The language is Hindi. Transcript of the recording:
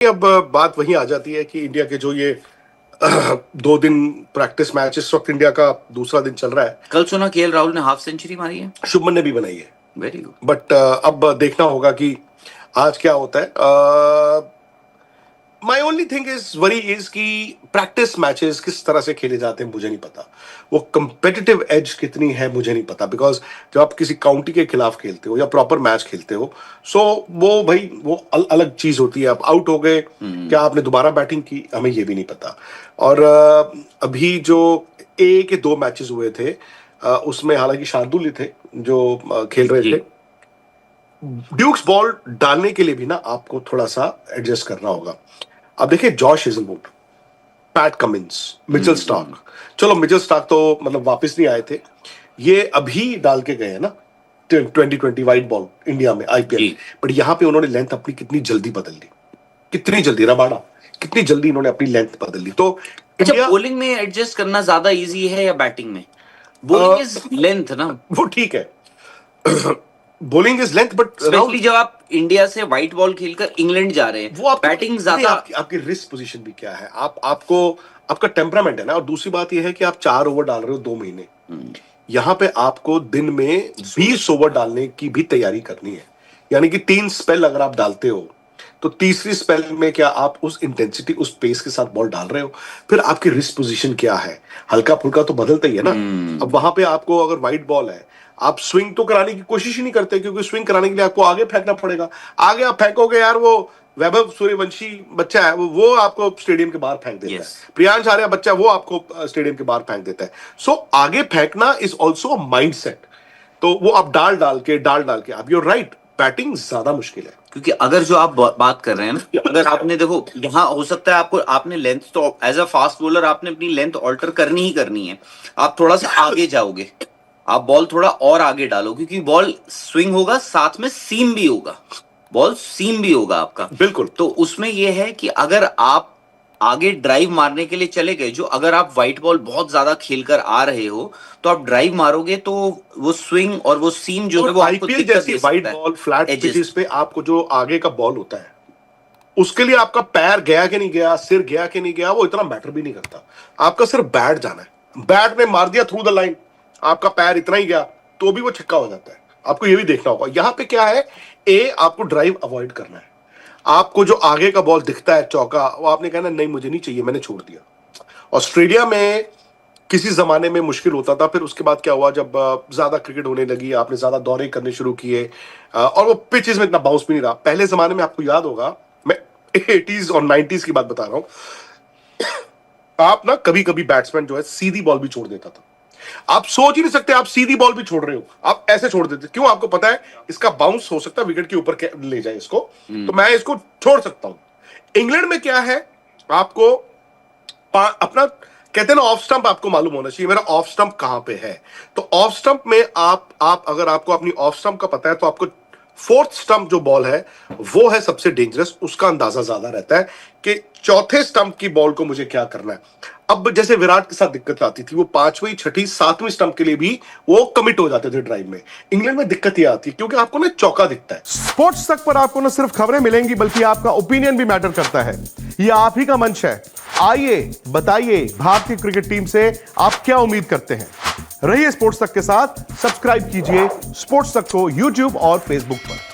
अब बात वहीं आ जाती है कि इंडिया के जो ये 2 दिन प्रैक्टिस मैच, इस वक्त इंडिया का दूसरा दिन चल रहा है। कल सुना केएल राहुल ने हाफ सेंचुरी मारी है। शुभमन ने भी बनाई है। Very good. बट अब देखना होगा कि आज क्या होता है। My only thing is worry is कि प्रैक्टिस मैचेस किस तरह से खेले जाते हैं मुझे नहीं पता, वो कंपेटिटिव एज कितनी है मुझे नहीं पता। बिकॉज जब आप किसी काउंटी के खिलाफ खेलते हो या प्रॉपर मैच खेलते हो, सो वो भाई वो अलग चीज होती है। आप आउट हो गए, क्या आपने दोबारा बैटिंग की, हमें ये भी नहीं पता। और अभी जो ए के 2 मैचेस हुए थे, उसमें हालांकि शार्दुल ही थे जो खेल रहे थे। ड्यूक्स बॉल डालने के लिए भी ना आपको थोड़ा सा एडजस्ट करना होगा। अब देखिए Josh Hazlewood, PAT Cummins, Mitchell Starc. चलो मिचेल स्टार्क तो मतलब वापस नहीं आए थे, ये अभी डाल के गए हैं ना 2020 वाइट बॉल इंडिया में आईपीएल। बट यहां पे उन्होंने लेंथ अपनी कितनी जल्दी बदल ली, कितनी जल्दी रबाड़ा, कितनी जल्दी इन्होंने अपनी लेंथ बदल ली। तो अच्छा, बॉलिंग में एडजस्ट करना ज्यादा इजी है या बैटिंग में? बॉलिंग इज लेंथ ना, वो ठीक है। Bowling is length, but specially जब आप इंडिया से व्हाइट बॉल खेलकर इंग्लैंड जा रहे हैं, वो बैटिंग ज्यादा। आपकी रिस्क पोजीशन भी क्या है, आपको आपका टेम्परामेंट है ना। और दूसरी बात यह है कि आप 4 ओवर डाल रहे हो 2 महीने, यहां पे आपको दिन में 20 ओवर डालने की भी तैयारी करनी है। यानी कि 3 स्पेल अगर आप डालते हो तो तीसरी स्पेल में क्या आप उस इंटेंसिटी, उस पेस के साथ बॉल डाल रहे हो। फिर आपकी रिस्क पोजीशन क्या है, हल्का फुल्का तो बदलता ही है ना। अब वहां पे आपको अगर व्हाइट बॉल है, आप स्विंग तो कराने की कोशिश ही नहीं करते, क्योंकि स्विंग कराने के लिए आपको आगे फेंकना पड़ेगा। आगे आप फेंकोगे यार, वो वैभव सूर्यवंशी बच्चा है, वो आपको स्टेडियम के बाहर फेंक देता है। प्रियांश आर्या बच्चा, वो आपको स्टेडियम के बाहर फेंक देता है। सो आगे फेंकना is also a mind set. तो वो आप डाल डाल के आप, यूर राइट, बैटिंग ज्यादा मुश्किल है। क्योंकि अगर जो आप बात कर रहे हैं ना, अगर आपने देखो यहाँ हो सकता है आपको, आपने लेंथ तो एज अ फास्ट बॉलर आपने अपनी लेंथ ऑल्टर करनी ही करनी है। आप थोड़ा सा आगे जाओगे, आप बॉल थोड़ा और आगे डालो, क्योंकि बॉल स्विंग होगा, साथ में सीम भी होगा, बॉल सीम भी होगा आपका। बिल्कुल। तो उसमें यह है कि अगर आप आगे ड्राइव मारने के लिए चले गए, जो अगर आप व्हाइट बॉल बहुत ज्यादा खेलकर आ रहे हो तो आप ड्राइव मारोगे, तो वो स्विंग और वो सीम जो है वो आपको आईपीएल जैसी व्हाइट बॉल फ्लैट पिचेस पे आपको जो आगे का बॉल होता है, उसके लिए आपका पैर गया कि नहीं गया, सिर गया कि नहीं गया, वो इतना मैटर भी नहीं करता। आपका सिर्फ बैट जाना है, बैट ने मार दिया थ्रू द लाइन, आपका पैर इतना ही गया तो भी वो छक्का हो जाता है। आपको ये भी देखना होगा। यहां पे क्या है, आपको ड्राइव अवॉइड करना है। आपको जो आगे का बॉल दिखता है चौका, वो आपने कहना नहीं मुझे नहीं चाहिए, मैंने छोड़ दिया। ऑस्ट्रेलिया में किसी जमाने में मुश्किल होता था, फिर उसके बाद क्या हुआ, जब ज्यादा क्रिकेट होने लगी, आपने ज्यादा दौरे करने शुरू किए, और वो पिचेस में इतना बाउंस भी नहीं रहा। पहले जमाने में आपको याद होगा, मैं 80s और 90s की बात बता रहा हूं, आप ना कभी कभी बैट्समैन जो है सीधी बॉल भी छोड़ देता था। आप सोच ही नहीं सकते, आप सीधी बॉल भी छोड़ रहे हो, आप ऐसे छोड़ देते। क्यों? आपको पता है इसका बाउंस हो सकता है विकेट के ऊपर ले जाए इसको, तो मैं इसको छोड़ सकता हूं। इंग्लैंड में क्या है, आपको अपना कहते हैं ना ऑफ स्टंप, आपको मालूम होना चाहिए मेरा ऑफ स्टंप कहां पे है। तो ऑफ स्टंप में आप अगर आपको अपनी ऑफ स्टंप का पता है, तो आपको 4th स्टंप जो बॉल है वो है सबसे डेंजरस, उसका अंदाजा ज्यादा रहता है कि 4थे स्टंप की बॉल को मुझे क्या करना है। अब जैसे विराट के साथ दिक्कत आती थी, वो 5वीं 6ठी 7वीं स्टंप के लिए भी वो कमिट हो जाते थे ड्राइव में। इंग्लैंड में दिक्कत ये आती है क्योंकि आपको ना चौका दिखता है। स्पोर्ट्स तक पर आपको न सिर्फ खबरें मिलेंगी, बल्कि आपका ओपिनियन भी मैटर करता है। ये आप ही का मंच है। आइए बताइए, भारतीय क्रिकेट टीम से आप क्या उम्मीद करते हैं। रहिए स्पोर्ट्स तक के साथ, सब्सक्राइब कीजिए स्पोर्ट्स तक को यूट्यूब और फेसबुक पर।